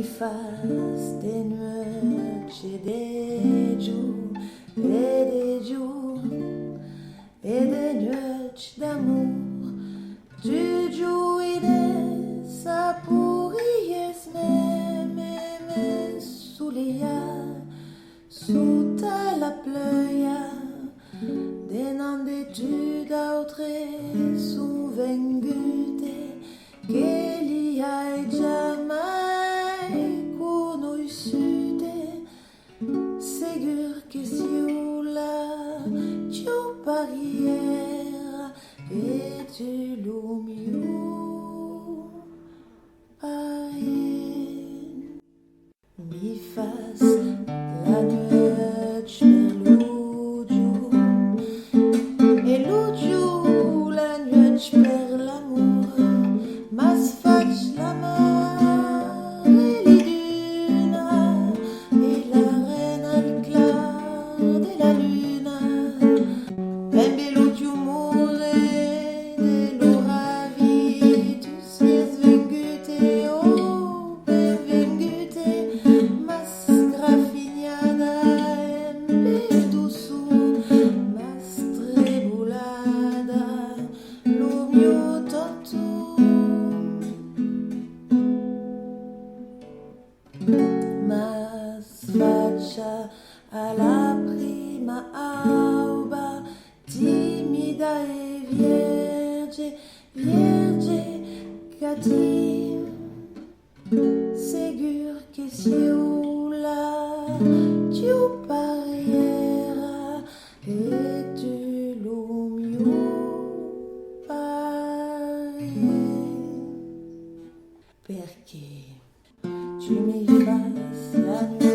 faz de noite e de noite d'amour, du jour et de sa pourrieuse même sous les sous ta la playa, des noms d'études d'autres souvengute, qu'il y a jamais conosciute, ségur que si la tu barrière et tu l'oumio païen mi faz la noite per l'udio e l'udio la noite per l'amour mas faz la mar e l'iduna e la reine al clar de la luna ben bell'udio muore de l'ora vi tu sies vengute oh ben vengute mas graffignada en bedusu mas trebulada lo mio tortu mas faccia alla prima alba timida e vierge cattiva, ségur que si la tu pariera et tu lo mio pari perché tu mi fas la nuit